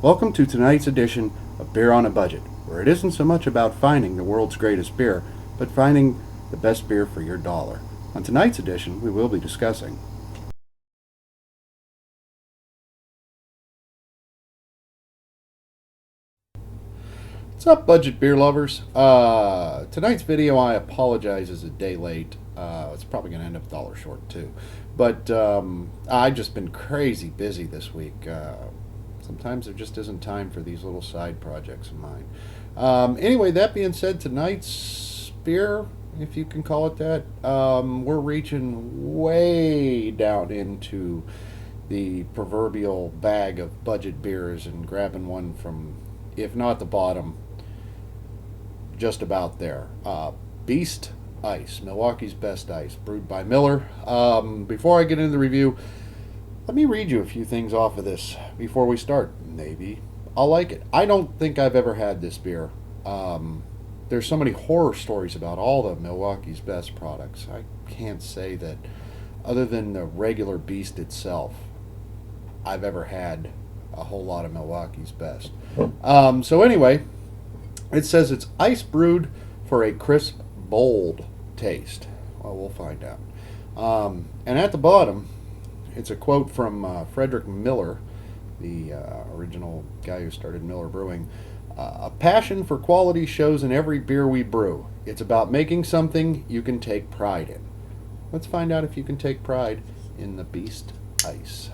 Welcome to tonight's edition of Beer on a Budget, where it isn't so much about finding the world's greatest beer, but finding the best beer for your dollar. On tonight's edition, we will be discussing What's up, budget beer lovers? Tonight's video, I apologize, is a day late. It's probably going to end up $1 short, too. But I've just been crazy busy this week. Sometimes there just isn't time for these little side projects of mine. Anyway, that being said, tonight's beer, if you can call it that, we're reaching way down into the proverbial bag of budget beers and grabbing one from, if not the bottom, just about there. Beast Ice, Milwaukee's best ice, brewed by Miller. Before I get into the review, let me read you a few things off of this before we start. Maybe I'll like it. I don't think I've ever had this beer. There's so many horror stories about all the Milwaukee's best products. I can't say that, other than the regular Beast itself, I've ever had a whole lot of Milwaukee's best. So anyway, it says it's ice brewed for a crisp, bold taste. Well, we'll find out. And at the bottom, it's a quote from Frederick Miller, the original guy who started Miller Brewing. A passion for quality shows in every beer we brew. It's about making something you can take pride in. Let's find out if you can take pride in the Beast Ice.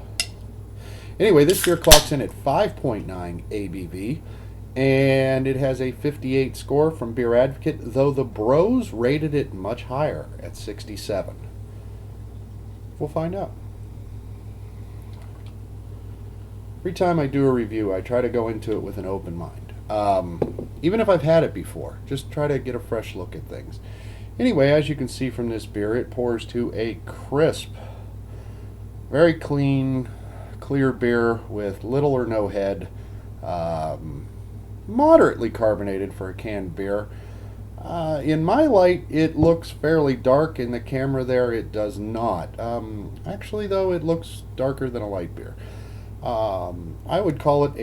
Anyway, this beer clocks in at 5.9 ABV, and it has a 58 score from Beer Advocate, though the Bros rated it much higher at 67. We'll find out. Every time I do a review, I try to go into it with an open mind. Even if I've had it before, just try to get a fresh look at things. Anyway, as you can see from this beer, it pours to a crisp, very clean, clear beer with little or no head. Moderately carbonated for a canned beer. In my light, it looks fairly dark. In the camera there, it does not. Actually, though, it looks darker than a light beer. I would call it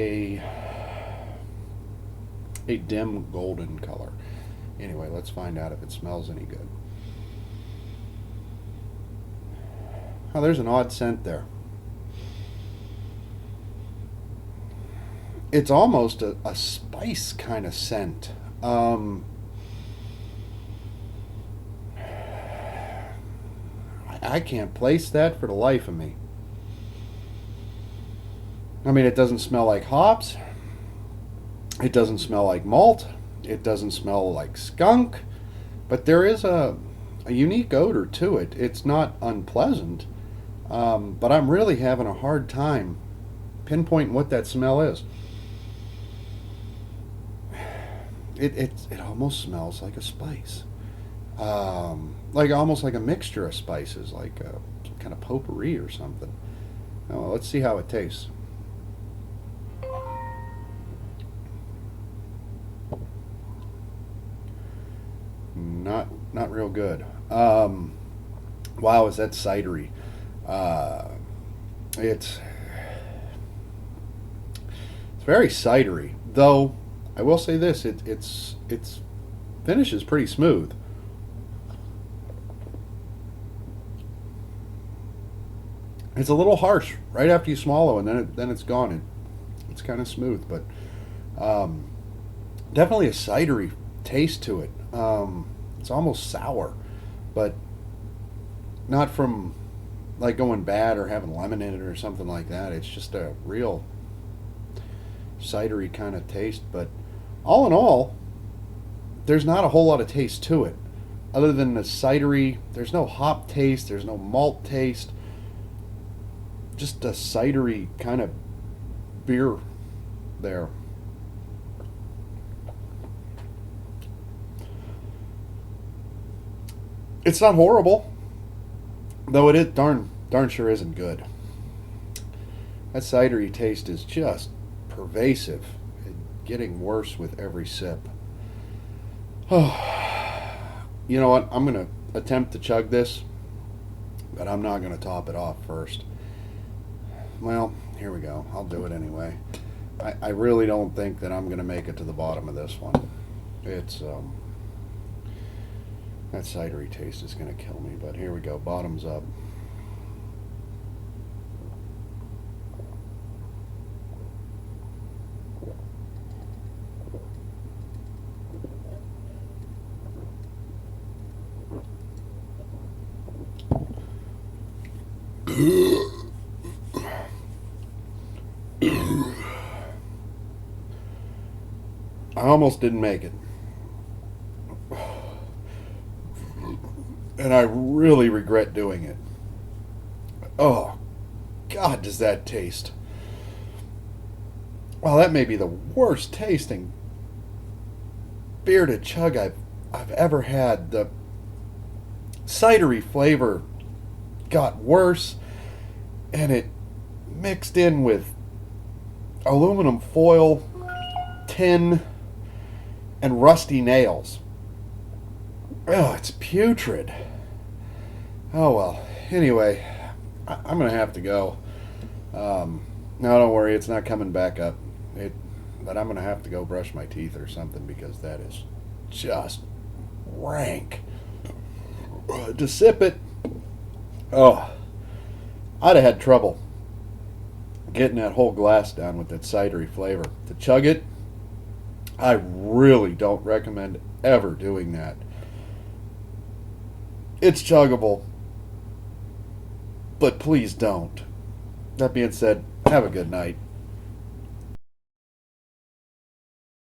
a dim golden color. Anyway, let's find out if it smells any good. Oh, there's an odd scent there. It's almost a spice kind of scent. I can't place that for the life of me. I mean, it doesn't smell like hops. It doesn't smell like malt. It doesn't smell like skunk. But there is a unique odor to it. It's not unpleasant, but I'm really having a hard time pinpointing what that smell is. It almost smells like a spice, like almost like a mixture of spices, like some kind of potpourri or something. Well, let's see how it tastes. Not real good. Wow, is that cidery? It's very cidery, though. I will say this: its finish is pretty smooth. It's a little harsh right after you swallow, and then it's gone. It's kind of smooth, but definitely a cidery taste to it. It's almost sour, but not from like going bad or having lemon in it or something like that. It's just a real cidery kind of taste. But all in all, there's not a whole lot of taste to it, other than the cidery. There's no hop taste. There's no malt taste. Just a cidery kind of beer there. It's not horrible, though it is darn sure isn't good. That cidery taste is just pervasive, and getting worse with every sip. You know what? I'm going to attempt to chug this, but I'm not going to top it off first. Well, here we go. I'll do it anyway. I really don't think that I'm going to make it to the bottom of this one. It's that cidery taste is going to kill me. But here we go. Bottoms up. I almost didn't make it. And I really regret doing it. Oh, God, does that taste. Well, that may be the worst tasting beer to chug I've ever had. The cidery flavor got worse, and it mixed in with aluminum foil, tin, and rusty nails. Oh, it's putrid. Oh well. Anyway, I'm gonna have to go. No, don't worry, it's not coming back up. But I'm gonna have to go brush my teeth or something because that is just rank. To sip it, oh, I'd have had trouble getting that whole glass down with that cidery flavor. To chug it, I really don't recommend ever doing that. It's chuggable, but please don't. That being said, have a good night.